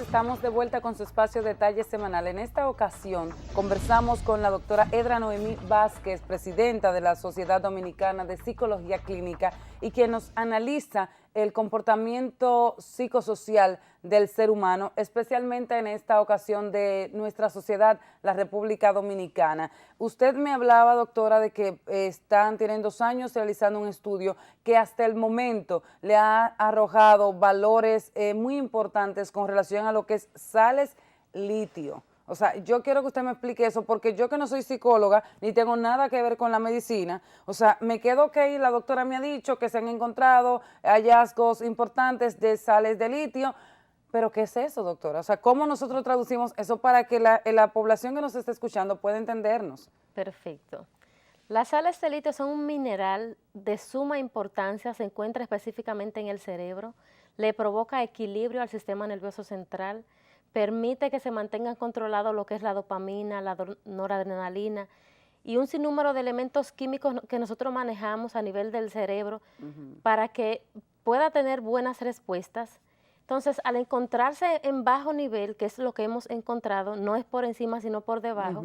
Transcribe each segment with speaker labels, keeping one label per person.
Speaker 1: estamos de vuelta con su espacio Detalle Semanal. En esta ocasión conversamos con la doctora Edra Noemí Vázquez, presidenta de la Sociedad Dominicana de Psicología Clínica, y quien nos analiza el comportamiento psicosocial del ser humano, especialmente en esta ocasión de nuestra sociedad, la República Dominicana. Usted me hablaba, doctora, de que tienen 2 años realizando un estudio que hasta el momento le ha arrojado valores muy importantes con relación a lo que es sales litio. O sea, yo quiero que usted me explique eso, porque yo que no soy psicóloga, ni tengo nada que ver con la medicina, o sea, me quedo que la doctora me ha dicho que se han encontrado hallazgos importantes de sales de litio, pero ¿qué es eso, doctora? O sea, ¿cómo nosotros traducimos eso para que la población que nos está escuchando pueda entendernos?
Speaker 2: Perfecto. Las sales de litio son un mineral de suma importancia, se encuentra específicamente en el cerebro, le provoca equilibrio al sistema nervioso central, permite que se mantengan controlados lo que es la dopamina, la noradrenalina y un sinnúmero de elementos químicos que nosotros manejamos a nivel del cerebro para que pueda tener buenas respuestas. Entonces, al encontrarse en bajo nivel, que es lo que hemos encontrado, no es por encima sino por debajo,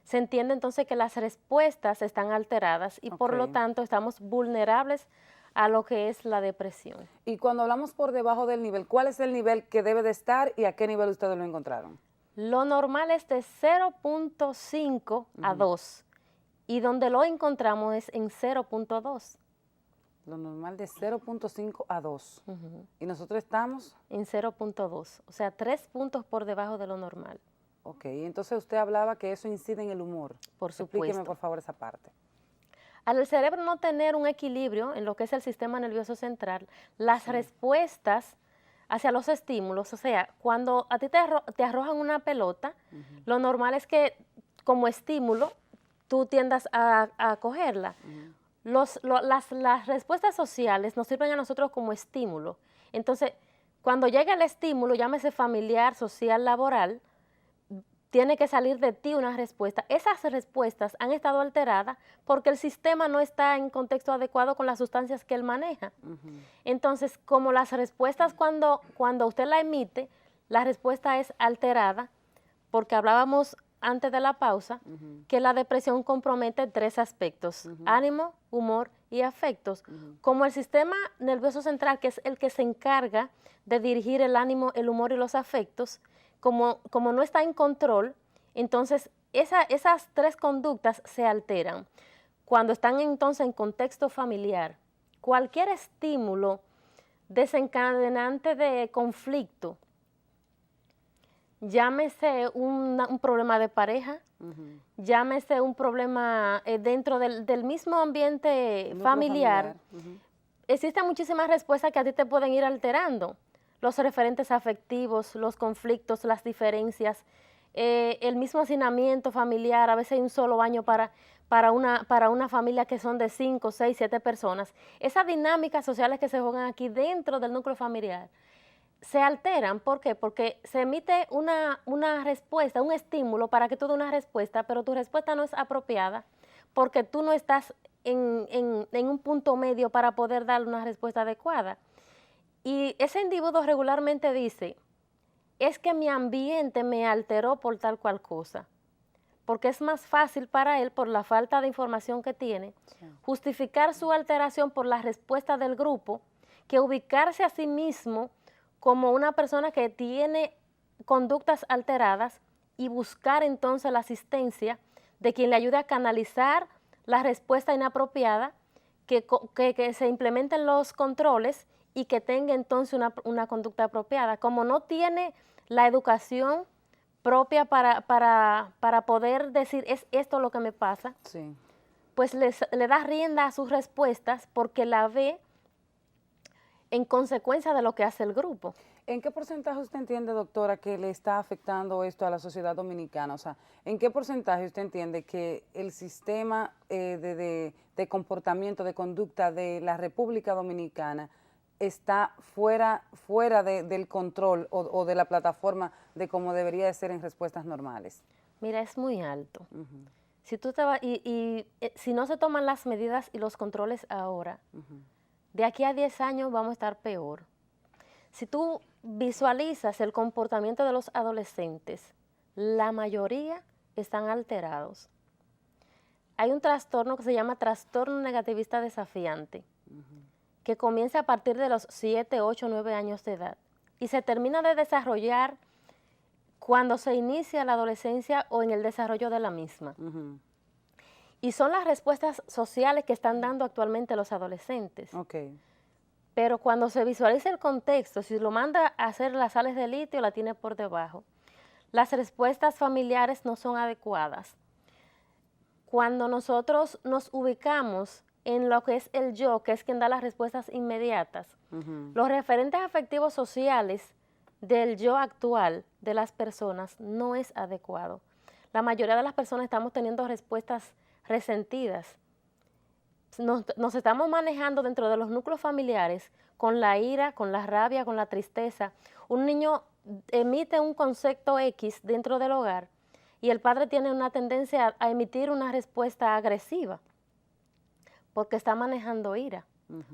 Speaker 2: se entiende entonces que las respuestas están alteradas y por lo tanto estamos vulnerables a lo que es la depresión.
Speaker 1: Y cuando hablamos por debajo del nivel, ¿cuál es el nivel que debe de estar y a qué nivel ustedes lo encontraron?
Speaker 2: Lo normal es de 0.5 a 2 y donde lo encontramos es en 0.2.
Speaker 1: Lo normal de 0.5 a 2. ¿Y nosotros estamos?
Speaker 2: En 0.2, o sea, 3 puntos por debajo de lo normal.
Speaker 1: Ok, entonces usted hablaba que eso incide en el humor.
Speaker 2: Por supuesto.
Speaker 1: Explíqueme por favor esa parte.
Speaker 2: Al el cerebro no tener un equilibrio en lo que es el sistema nervioso central, las respuestas hacia los estímulos, o sea, cuando a ti te arrojan una pelota, lo normal es que como estímulo tú tiendas a cogerla. Las respuestas sociales nos sirven a nosotros como estímulo. Entonces, cuando llega el estímulo, llámese familiar, social, laboral, tiene que salir de ti una respuesta. Esas respuestas han estado alteradas porque el sistema no está en contexto adecuado con las sustancias que él maneja. Entonces, como las respuestas cuando usted la emite, la respuesta es alterada, porque hablábamos antes de la pausa, que la depresión compromete 3 aspectos, ánimo, humor y afectos. Como el sistema nervioso central, que es el que se encarga de dirigir el ánimo, el humor y los afectos, como no está en control, entonces esas 3 conductas se alteran. Cuando están entonces en contexto familiar, cualquier estímulo desencadenante de conflicto, llámese un problema de pareja, llámese un problema dentro del mismo ambiente familiar, existen muchísimas respuestas que a ti te pueden ir alterando. Los referentes afectivos, los conflictos, las diferencias, el mismo hacinamiento familiar, a veces hay un solo baño para una familia que son de 5, 6, 7 personas. Esas dinámicas sociales que se juegan aquí dentro del núcleo familiar se alteran. ¿Por qué? Porque se emite una respuesta, un estímulo para que tú des una respuesta, pero tu respuesta no es apropiada porque tú no estás en un punto medio para poder dar una respuesta adecuada. Y ese individuo regularmente dice, es que mi ambiente me alteró por tal cual cosa, porque es más fácil para él, por la falta de información que tiene, justificar su alteración por la respuesta del grupo, que ubicarse a sí mismo como una persona que tiene conductas alteradas y buscar entonces la asistencia de quien le ayude a canalizar la respuesta inapropiada, que se implementen los controles y que tenga entonces una conducta apropiada. Como no tiene la educación propia para poder decir, es esto lo que me pasa, pues le da rienda a sus respuestas porque la ve en consecuencia de lo que hace el grupo.
Speaker 1: ¿En qué porcentaje usted entiende, doctora, que le está afectando esto a la sociedad dominicana? O sea, ¿en qué porcentaje usted entiende que el sistema de comportamiento, de conducta de la República Dominicana está fuera del control o de la plataforma de cómo debería de ser en respuestas normales?
Speaker 2: Mira, es muy alto. Si tú te vas, si no se toman las medidas y los controles ahora, de aquí a 10 años vamos a estar peor. Si tú visualizas el comportamiento de los adolescentes, la mayoría están alterados. Hay un trastorno que se llama trastorno negativista desafiante, que comienza a partir de los 7, 8, 9 años de edad y se termina de desarrollar cuando se inicia la adolescencia o en el desarrollo de la misma. Y son las respuestas sociales que están dando actualmente los adolescentes. Pero cuando se visualiza el contexto, si lo manda a hacer las sales de litio, la tiene por debajo. Las respuestas familiares no son adecuadas. Cuando nosotros nos ubicamos en lo que es el yo, que es quien da las respuestas inmediatas, los referentes afectivos sociales del yo actual de las personas no es adecuado. La mayoría de las personas estamos teniendo respuestas resentidas. Nos estamos manejando dentro de los núcleos familiares con la ira, con la rabia, con la tristeza. Un niño emite un concepto X dentro del hogar y el padre tiene una tendencia a emitir una respuesta agresiva porque está manejando ira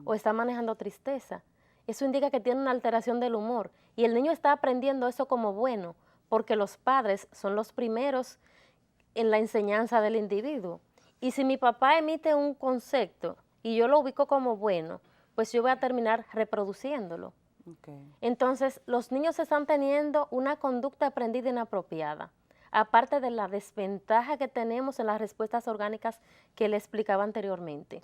Speaker 2: o está manejando tristeza. Eso indica que tiene una alteración del humor y el niño está aprendiendo eso como bueno porque los padres son los primeros en la enseñanza del individuo. Y si mi papá emite un concepto y yo lo ubico como bueno, pues yo voy a terminar reproduciéndolo. Entonces, los niños están teniendo una conducta aprendida inapropiada, aparte de la desventaja que tenemos en las respuestas orgánicas que le explicaba anteriormente.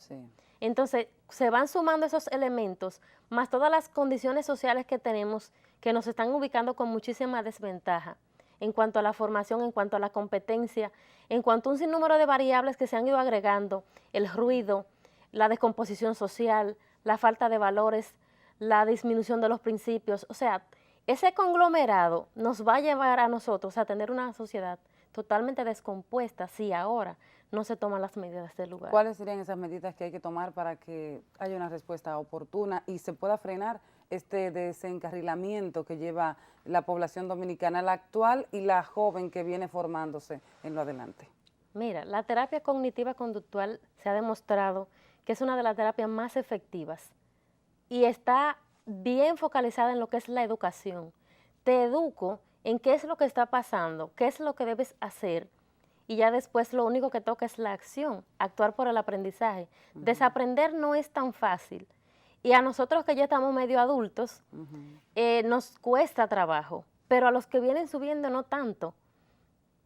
Speaker 2: Entonces, se van sumando esos elementos, más todas las condiciones sociales que tenemos que nos están ubicando con muchísima desventaja en cuanto a la formación, en cuanto a la competencia, en cuanto a un sinnúmero de variables que se han ido agregando, el ruido, la descomposición social, la falta de valores, la disminución de los principios. O sea, ese conglomerado nos va a llevar a nosotros a tener una sociedad totalmente descompuesta si ahora no se toman las medidas del lugar.
Speaker 1: ¿Cuáles serían esas medidas que hay que tomar para que haya una respuesta oportuna y se pueda frenar este desencarrilamiento que lleva la población dominicana, la actual y la joven que viene formándose en lo adelante?
Speaker 2: Mira, la terapia cognitiva conductual se ha demostrado que es una de las terapias más efectivas y está bien focalizada en lo que es la educación. Te educo en qué es lo que está pasando, qué es lo que debes hacer y ya después lo único que toca es la acción, actuar por el aprendizaje. Desaprender no es tan fácil. Y a nosotros que ya estamos medio adultos, nos cuesta trabajo, pero a los que vienen subiendo no tanto.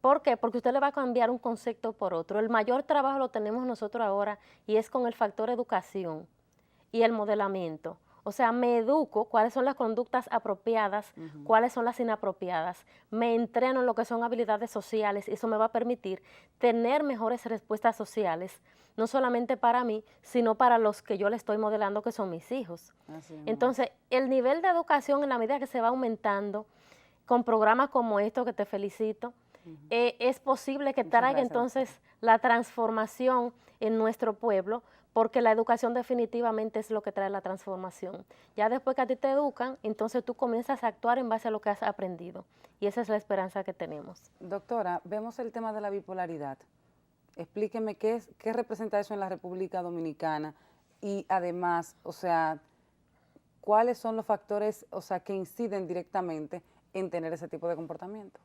Speaker 2: ¿Por qué? Porque usted le va a cambiar un concepto por otro. El mayor trabajo lo tenemos nosotros ahora y es con el factor educación y el modelamiento. O sea, me educo cuáles son las conductas apropiadas, cuáles son las inapropiadas. Me entreno en lo que son habilidades sociales y eso me va a permitir tener mejores respuestas sociales, no solamente para mí, sino para los que yo le estoy modelando, que son mis hijos. Entonces, el nivel de educación en la medida que se va aumentando, con programas como estos, que te felicito, es posible que traiga entonces la transformación en nuestro pueblo, porque la educación definitivamente es lo que trae la transformación. Ya después que a ti te educan, entonces tú comienzas a actuar en base a lo que has aprendido. Y esa es la esperanza que tenemos.
Speaker 1: Doctora, vemos el tema de la bipolaridad. Explíqueme qué representa eso en la República Dominicana y además, o sea, cuáles son los factores, o sea, que inciden directamente en tener ese tipo de comportamiento.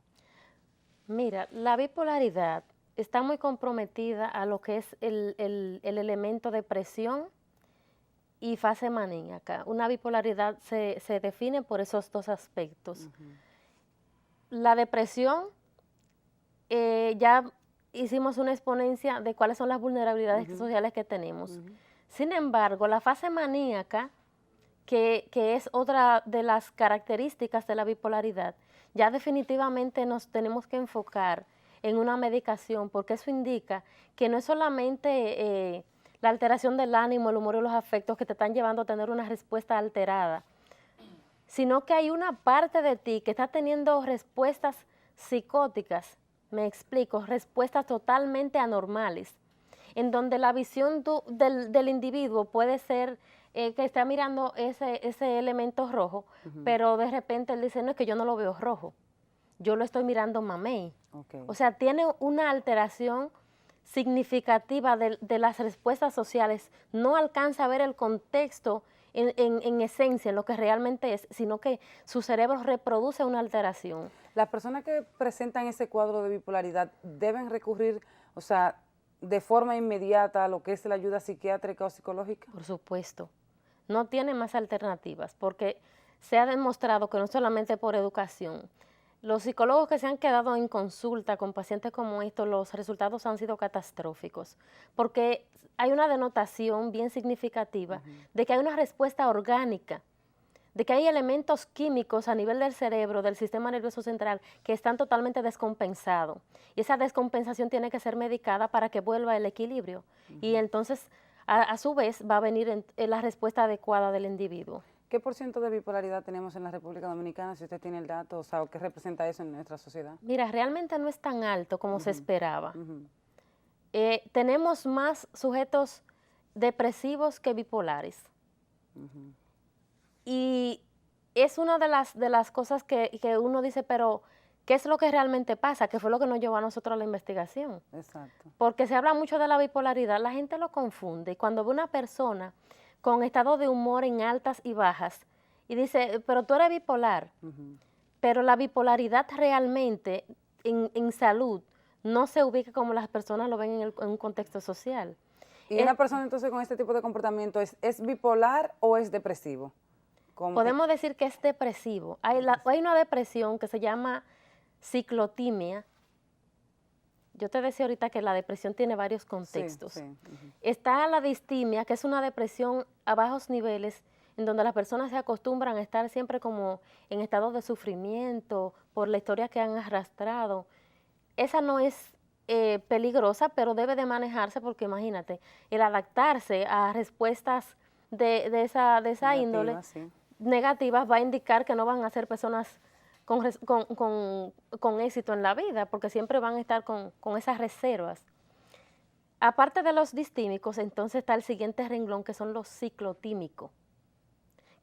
Speaker 2: Mira, la bipolaridad está muy comprometida a lo que es el elemento depresión y fase maníaca. Una bipolaridad se define por esos dos aspectos. La depresión, ya hicimos una exponencia de cuáles son las vulnerabilidades sociales que tenemos. Sin embargo, la fase maníaca, que es otra de las características de la bipolaridad, ya definitivamente nos tenemos que enfocar en una medicación, porque eso indica que no es solamente la alteración del ánimo, el humor y los afectos que te están llevando a tener una respuesta alterada, sino que hay una parte de ti que está teniendo respuestas psicóticas, me explico, respuestas totalmente anormales, en donde la visión del individuo puede ser que está mirando ese elemento rojo, pero de repente él dice, no, es que yo no lo veo rojo, yo lo estoy mirando mamey. O sea, tiene una alteración significativa de las respuestas sociales, no alcanza a ver el contexto en esencia, en lo que realmente es, sino que su cerebro reproduce una alteración.
Speaker 1: Las personas que presentan ese cuadro de bipolaridad deben recurrir, o sea, de forma inmediata a lo que es la ayuda psiquiátrica o psicológica.
Speaker 2: Por supuesto, no tiene más alternativas, porque se ha demostrado que no solamente por educación, los psicólogos que se han quedado en consulta con pacientes como estos, los resultados han sido catastróficos, porque hay una denotación bien significativa de que hay una respuesta orgánica, de que hay elementos químicos a nivel del cerebro, del sistema nervioso central, que están totalmente descompensados. Y esa descompensación tiene que ser medicada para que vuelva el equilibrio. Y entonces, a su vez, va a venir en la respuesta adecuada del individuo.
Speaker 1: ¿Qué por ciento de bipolaridad tenemos en la República Dominicana, si usted tiene el dato, o sea, qué representa eso en nuestra sociedad?
Speaker 2: Mira, realmente no es tan alto como se esperaba. Tenemos más sujetos depresivos que bipolares. Y es una de las cosas que uno dice, pero ¿qué es lo que realmente pasa? ¿Qué fue lo que nos llevó a nosotros a la investigación?
Speaker 1: Exacto.
Speaker 2: Porque se habla mucho de la bipolaridad, la gente lo confunde. Cuando ve una persona con estado de humor en altas y bajas y dice, pero tú eres bipolar, pero la bipolaridad realmente en salud no se ubica como las personas lo ven en un contexto social.
Speaker 1: ¿Y una persona entonces con este tipo de comportamiento es bipolar o es depresivo?
Speaker 2: Podemos decir que es depresivo. Hay una depresión que se llama ciclotimia. Yo te decía ahorita que la depresión tiene varios contextos.
Speaker 1: Sí.
Speaker 2: Está la distimia, que es una depresión a bajos niveles, en donde las personas se acostumbran a estar siempre como en estado de sufrimiento por la historia que han arrastrado. Esa no es peligrosa, pero debe de manejarse porque imagínate, el adaptarse a respuestas de esa índole negativas va a indicar que no van a ser personas con éxito en la vida, porque siempre van a estar con esas reservas. Aparte de los distímicos, entonces está el siguiente renglón, que son los ciclotímicos,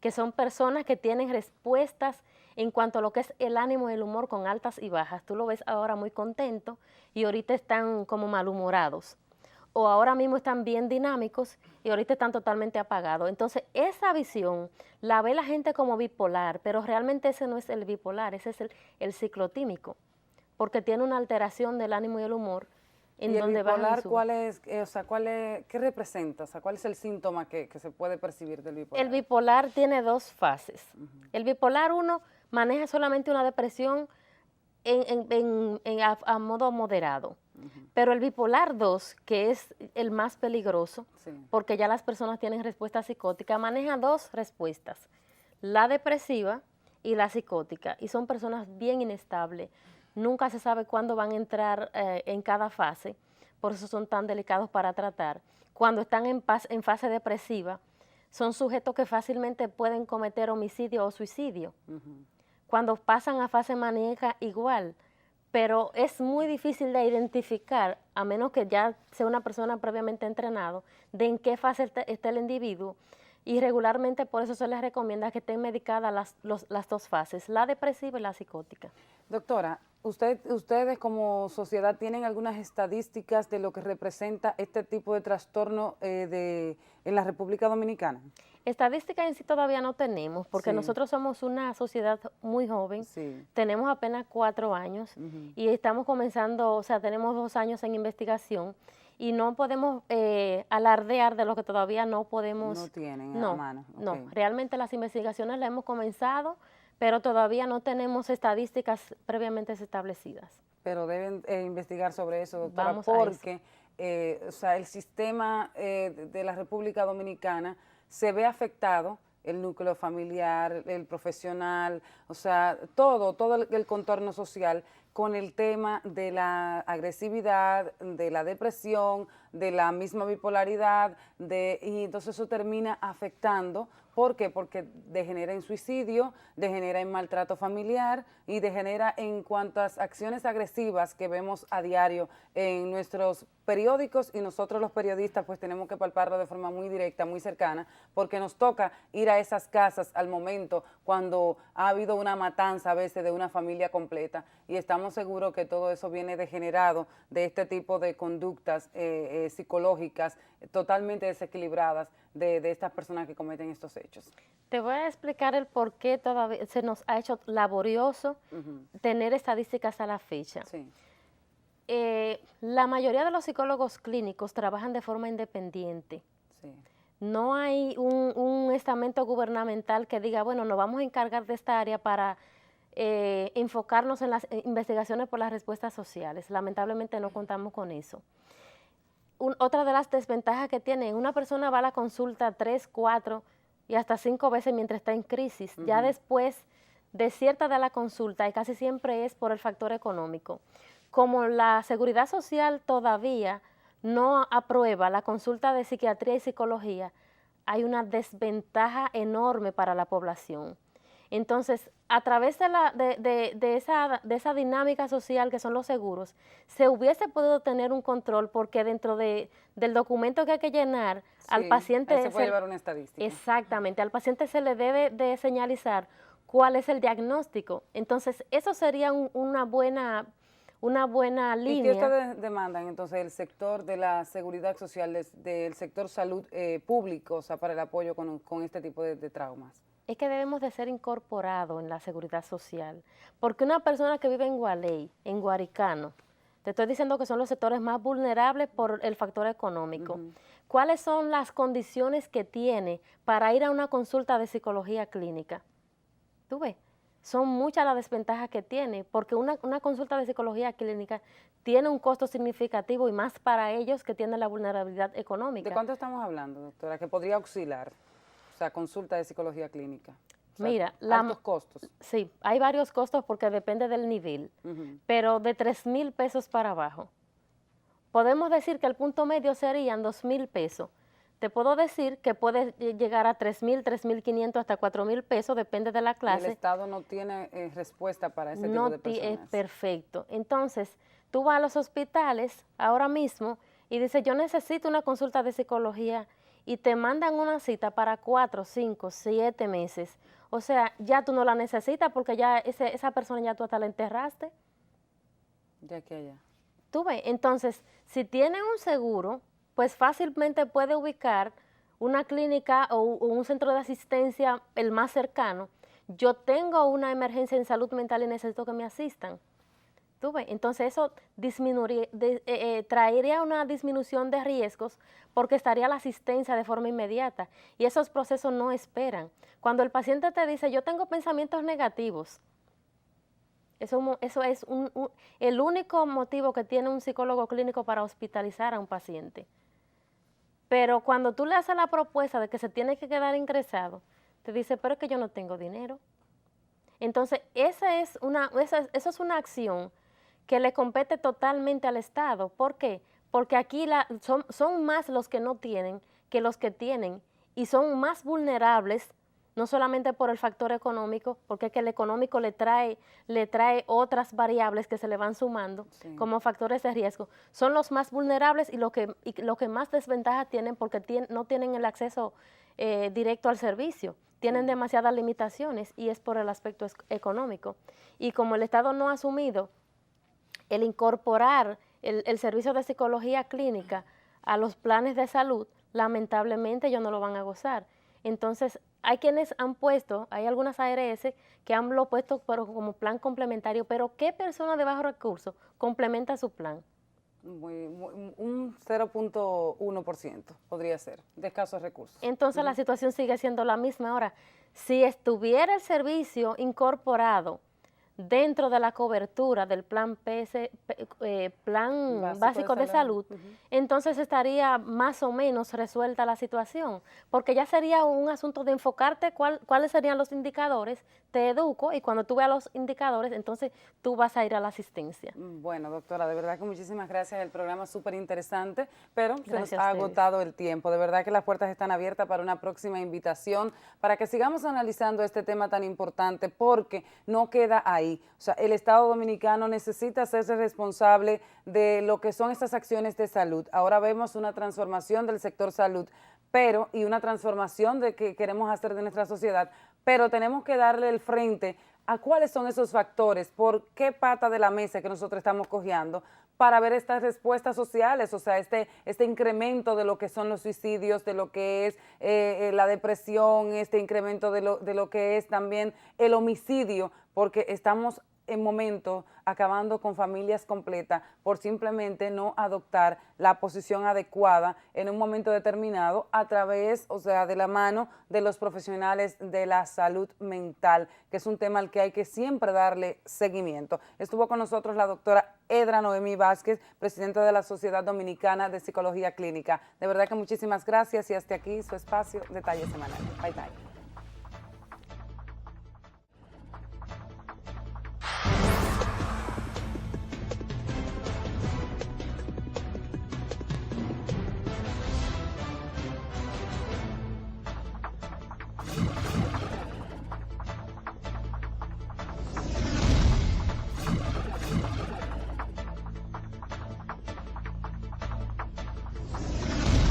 Speaker 2: que son personas que tienen respuestas en cuanto a lo que es el ánimo y el humor con altas y bajas. Tú lo ves ahora muy contento y ahorita están como malhumorados. O ahora mismo están bien dinámicos y ahorita están totalmente apagados. Entonces, esa visión la ve la gente como bipolar, pero realmente ese no es el bipolar, ese es el ciclotímico, porque tiene una alteración del ánimo y el humor en donde va. ¿Y el
Speaker 1: bipolar cuál es, qué representa? O sea, ¿cuál es el síntoma que se puede percibir del bipolar?
Speaker 2: El bipolar tiene dos fases. El bipolar 1 maneja solamente una depresión a modo moderado. Pero el bipolar 2, que es el más peligroso, porque ya las personas tienen respuesta psicótica, maneja dos respuestas, la depresiva y la psicótica, y son personas bien inestables. Nunca se sabe cuándo van a entrar en cada fase, por eso son tan delicados para tratar. Cuando están en fase depresiva, son sujetos que fácilmente pueden cometer homicidio o suicidio. Cuando pasan a fase maníaca, igual. Pero es muy difícil de identificar, a menos que ya sea una persona previamente entrenado, de en qué fase está el individuo, y regularmente por eso se les recomienda que estén medicadas las dos fases, la depresiva y la psicótica.
Speaker 1: Doctora, ustedes como sociedad tienen algunas estadísticas de lo que representa este tipo de trastorno en la República Dominicana.
Speaker 2: Estadísticas en sí todavía no tenemos, porque nosotros somos una sociedad muy joven, tenemos apenas 4 años y estamos comenzando, o sea, tenemos 2 años en investigación y no podemos alardear de lo que todavía no podemos.
Speaker 1: No tienen a mano.
Speaker 2: No, realmente las investigaciones las hemos comenzado, pero todavía no tenemos estadísticas previamente establecidas.
Speaker 1: Pero deben investigar sobre eso, doctora, porque o sea, el sistema de la República Dominicana se ve afectado, el núcleo familiar, el profesional, o sea, todo el contorno social con el tema de la agresividad, de la depresión, de la misma bipolaridad, y entonces eso termina afectando. ¿Por qué? Porque degenera en suicidio, degenera en maltrato familiar y degenera en cuantas acciones agresivas que vemos a diario en nuestros periódicos, y nosotros los periodistas pues tenemos que palparlo de forma muy directa, muy cercana, porque nos toca ir a esas casas al momento cuando ha habido una matanza a veces de una familia completa y estamos estamos seguros que todo eso viene degenerado de este tipo de conductas psicológicas totalmente desequilibradas de estas personas que cometen estos hechos.
Speaker 2: Te voy a explicar el por qué todavía se nos ha hecho laborioso tener estadísticas a la fecha.
Speaker 1: Sí.
Speaker 2: La mayoría de los psicólogos clínicos trabajan de forma independiente.
Speaker 1: Sí.
Speaker 2: No hay un estamento gubernamental que diga, bueno, nos vamos a encargar de esta área para enfocarnos en las investigaciones por las respuestas sociales. Lamentablemente no contamos con eso. Otra de las desventajas que tiene, una persona va a la consulta 3, 4 y hasta 5 veces mientras está en crisis. Ya después de cierta de la consulta, y casi siempre es por el factor económico. Como la Seguridad Social todavía no aprueba la consulta de psiquiatría y psicología, hay una desventaja enorme para la población. Entonces, a través de esa dinámica social que son los seguros, se hubiese podido tener un control porque dentro del documento que hay que llenar, al paciente...
Speaker 1: se puede llevar una estadística.
Speaker 2: Exactamente, al paciente se le debe de señalizar cuál es el diagnóstico. Entonces, eso sería una buena línea.
Speaker 1: ¿Y qué ustedes demandan entonces el sector de la seguridad social, del sector salud público, o sea, para el apoyo con este tipo de traumas?
Speaker 2: Es que debemos de ser incorporados en la seguridad social, porque una persona que vive en Gualey, en Guaricano, te estoy diciendo que son los sectores más vulnerables por el factor económico. ¿Cuáles son las condiciones que tiene para ir a una consulta de psicología clínica? ¿Tú ves? Son muchas las desventajas que tiene, porque una consulta de psicología clínica tiene un costo significativo y más para ellos que tienen la vulnerabilidad económica.
Speaker 1: ¿De cuánto estamos hablando, doctora, que podría auxiliar? O sea, consulta de psicología clínica. O sea,
Speaker 2: mira,
Speaker 1: altos costos.
Speaker 2: Sí, hay varios costos porque depende del nivel, pero de 3,000 pesos para abajo. Podemos decir que el punto medio serían 2,000 pesos. Te puedo decir que puede llegar a 3,000, 3,500 hasta 4,000 pesos, depende de la clase.
Speaker 1: El Estado no tiene respuesta para ese tipo de personas.
Speaker 2: Perfecto. Entonces, tú vas a los hospitales ahora mismo y dices, yo necesito una consulta de psicología y te mandan una cita para 4, 5, 7 meses. O sea, ya tú no la necesitas porque ya esa persona ya tú hasta la enterraste.
Speaker 1: De aquí a allá.
Speaker 2: Tú ves, entonces, si tienen un seguro, pues fácilmente puede ubicar una clínica o un centro de asistencia el más cercano. Yo tengo una emergencia en salud mental y necesito que me asistan. ¿Tú ves? Entonces eso traería una disminución de riesgos porque estaría la asistencia de forma inmediata y esos procesos no esperan. Cuando el paciente te dice, yo tengo pensamientos negativos, eso es el único motivo que tiene un psicólogo clínico para hospitalizar a un paciente. Pero cuando tú le haces la propuesta de que se tiene que quedar ingresado, te dice, pero es que yo no tengo dinero. Entonces, eso es una acción que le compete totalmente al Estado. ¿Por qué? Porque aquí son más los que no tienen que los que tienen y son más vulnerables, no solamente por el factor económico, porque es que el económico le trae otras variables que se le van sumando como factores de riesgo. Son los más vulnerables y lo que más desventaja tienen porque no tienen el acceso directo al servicio. Tienen demasiadas limitaciones y es por el aspecto económico. Y como el Estado no ha asumido el incorporar el servicio de psicología clínica a los planes de salud, lamentablemente ellos no lo van a gozar. Entonces, hay quienes hay algunas ARS que han lo puesto como plan complementario, pero ¿qué persona de bajos recursos complementa su plan?
Speaker 1: Un 0.1% podría ser, de escasos recursos.
Speaker 2: Entonces la situación sigue siendo la misma. Ahora, si estuviera el servicio incorporado dentro de la cobertura del plan plan básico de salud, entonces estaría más o menos resuelta la situación, porque ya sería un asunto de enfocarte cuáles serían los indicadores, te educo y cuando tú veas los indicadores, entonces tú vas a ir a la asistencia.
Speaker 1: Bueno, doctora, de verdad que muchísimas gracias, el programa es súper interesante, pero
Speaker 2: Gracias
Speaker 1: se nos ha agotado el tiempo. De verdad que las puertas están abiertas para una próxima invitación, para que sigamos analizando este tema tan importante, porque no queda ahí. O sea, el Estado Dominicano necesita hacerse responsable de lo que son estas acciones de salud. Ahora vemos una transformación del sector salud, y una transformación que queremos hacer de nuestra sociedad, pero tenemos que darle el frente a cuáles son esos factores, por qué pata de la mesa que nosotros estamos cojeando para ver estas respuestas sociales, o sea, este incremento de lo que son los suicidios, de lo que es la depresión, este incremento de lo que es también el homicidio, porque estamos en momento acabando con familias completas por simplemente no adoptar la posición adecuada en un momento determinado a través, o sea, de la mano de los profesionales de la salud mental, que es un tema al que hay que siempre darle seguimiento. Estuvo con nosotros la doctora Edra Noemí Vázquez, presidenta de la Sociedad Dominicana de Psicología Clínica. De verdad que muchísimas gracias y hasta aquí su espacio Detalles Semanales. Bye, bye.